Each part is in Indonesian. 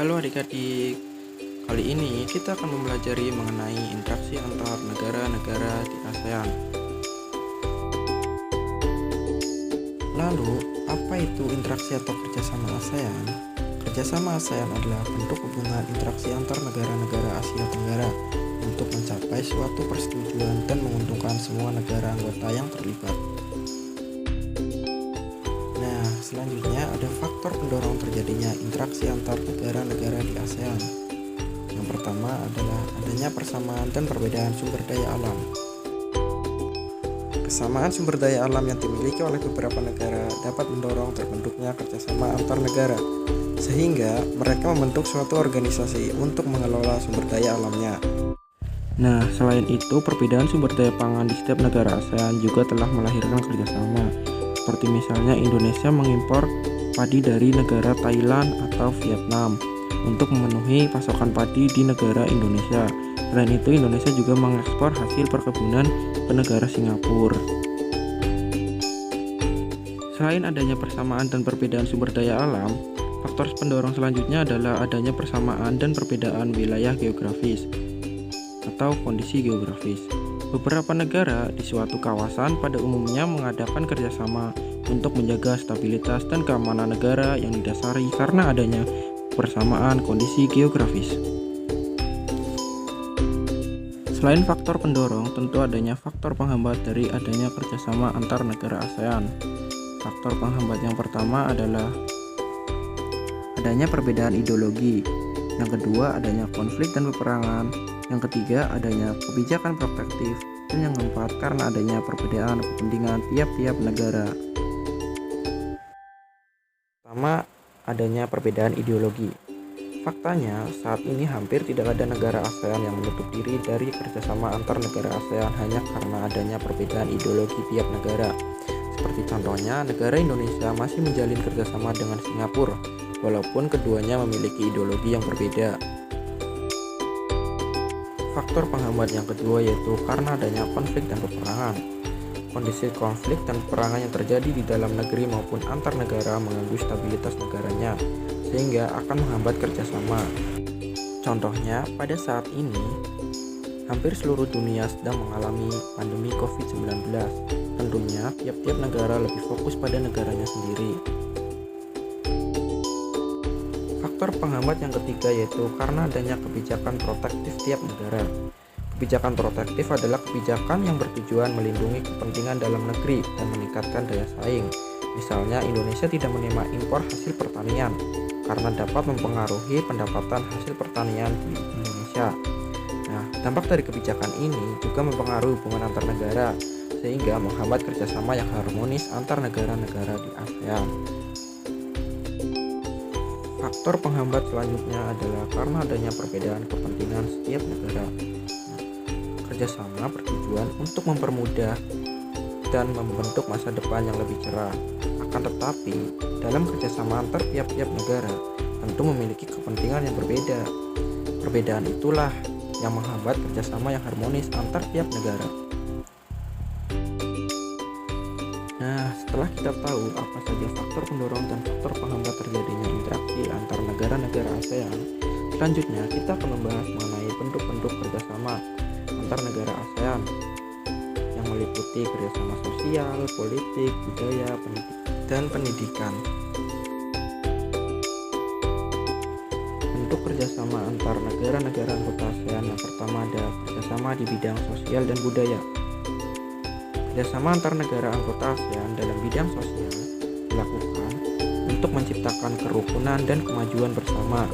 Halo adik-adik, kali ini kita akan mempelajari mengenai interaksi antar negara-negara di ASEAN. Lalu, apa itu interaksi atau kerjasama ASEAN? Kerjasama ASEAN adalah bentuk hubungan interaksi antar negara-negara Asia Tenggara untuk mencapai suatu persetujuan dan menguntungkan semua negara anggota yang terlibat. Nah, selanjutnya ada faktor pendorong terjadinya interaksi antar negara-negara di ASEAN. Yang pertama adalah adanya persamaan dan perbedaan sumber daya alam. Kesamaan sumber daya alam yang dimiliki oleh beberapa negara dapat mendorong terbentuknya kerjasama antar negara, sehingga mereka membentuk suatu organisasi untuk mengelola sumber daya alamnya. Nah, selain itu, perbedaan sumber daya pangan di setiap negara ASEAN juga telah melahirkan kerjasama. Seperti misalnya Indonesia mengimpor padi dari negara Thailand atau Vietnam untuk memenuhi pasokan padi di negara Indonesia. Selain itu, Indonesia juga mengekspor hasil perkebunan ke negara Singapura. Selain adanya persamaan dan perbedaan sumber daya alam, faktor pendorong selanjutnya adalah adanya persamaan dan perbedaan wilayah geografis atau kondisi geografis. Beberapa negara di suatu kawasan pada umumnya mengadakan kerjasama untuk menjaga stabilitas dan keamanan negara yang didasari karena adanya persamaan kondisi geografis. Selain faktor pendorong, tentu adanya faktor penghambat dari adanya kerjasama antar negara ASEAN. Faktor penghambat yang pertama adalah adanya perbedaan ideologi. Yang kedua, adanya konflik dan peperangan. Yang ketiga, adanya kebijakan protektif. Dan yang keempat, karena adanya perbedaan kepentingan tiap-tiap negara. Pertama, adanya perbedaan ideologi. Faktanya, saat ini hampir tidak ada negara ASEAN yang menutup diri dari kerjasama antar negara ASEAN hanya karena adanya perbedaan ideologi tiap negara. Seperti contohnya, negara Indonesia masih menjalin kerjasama dengan Singapura, walaupun keduanya memiliki ideologi yang berbeda. Faktor penghambat yang kedua yaitu karena adanya konflik dan peperangan. Kondisi konflik dan peperangan yang terjadi di dalam negeri maupun antar negara mengganggu stabilitas negaranya, sehingga akan menghambat kerjasama. Contohnya, pada saat ini, hampir seluruh dunia sedang mengalami pandemi COVID-19. Tentunya, tiap-tiap negara lebih fokus pada negaranya sendiri. Faktor penghambat yang ketiga yaitu karena adanya kebijakan protektif tiap negara. Kebijakan protektif adalah kebijakan yang bertujuan melindungi kepentingan dalam negeri dan meningkatkan daya saing. Misalnya, Indonesia tidak menerima impor hasil pertanian karena dapat mempengaruhi pendapatan hasil pertanian di Indonesia. Nah, dampak dari kebijakan ini juga mempengaruhi hubungan antar negara, sehingga menghambat kerjasama yang harmonis antar negara-negara di ASEAN. Faktor penghambat selanjutnya adalah karena adanya perbedaan kepentingan setiap negara. Kerjasama bertujuan untuk mempermudah dan membentuk masa depan yang lebih cerah. Akan tetapi, dalam kerjasama antar tiap-tiap negara tentu memiliki kepentingan yang berbeda. Perbedaan itulah yang menghambat kerjasama yang harmonis antar tiap negara. Nah, setelah kita tahu apa saja faktor pendorong dan faktor penghambat terjadinya interaksi antar negara-negara ASEAN, selanjutnya kita akan membahas mengenai bentuk-bentuk kerjasama antar negara ASEAN yang meliputi kerjasama sosial, politik, budaya, dan pendidikan. Bentuk kerjasama antar negara-negara anggota ASEAN yang pertama ada kerjasama di bidang sosial dan budaya. Kerjasama antar negara anggota ASEAN dalam bidang sosial dilakukan untuk menciptakan kerukunan dan kemajuan bersama.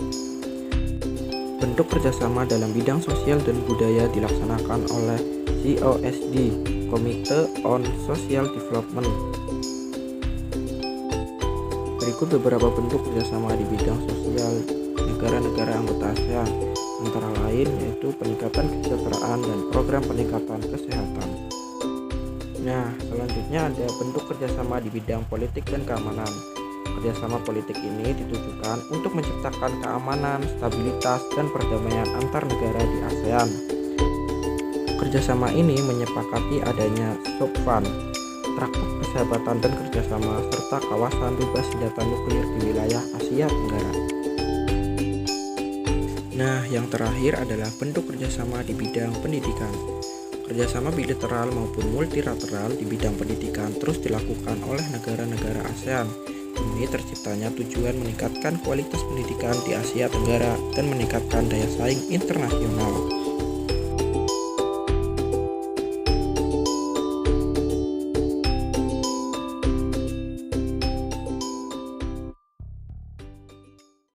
Bentuk kerjasama dalam bidang sosial dan budaya dilaksanakan oleh COSD, Committee on Social Development. Berikut beberapa bentuk kerjasama di bidang sosial negara-negara anggota ASEAN, antara lain yaitu peningkatan kesejahteraan dan program peningkatan kesehatan. Nah, selanjutnya ada bentuk kerjasama di bidang politik dan keamanan. Kerjasama politik ini ditujukan untuk menciptakan keamanan, stabilitas, dan perdamaian antar negara di ASEAN. Kerjasama ini menyepakati adanya SOCFAN, Traktat Persahabatan dan Kerjasama, serta kawasan bebas senjata nuklir di wilayah Asia Tenggara. yang terakhir adalah bentuk kerjasama di bidang pendidikan. Kerjasama bilateral maupun multilateral di bidang pendidikan terus dilakukan oleh negara-negara ASEAN demi terciptanya tujuan meningkatkan kualitas pendidikan di Asia Tenggara dan meningkatkan daya saing internasional.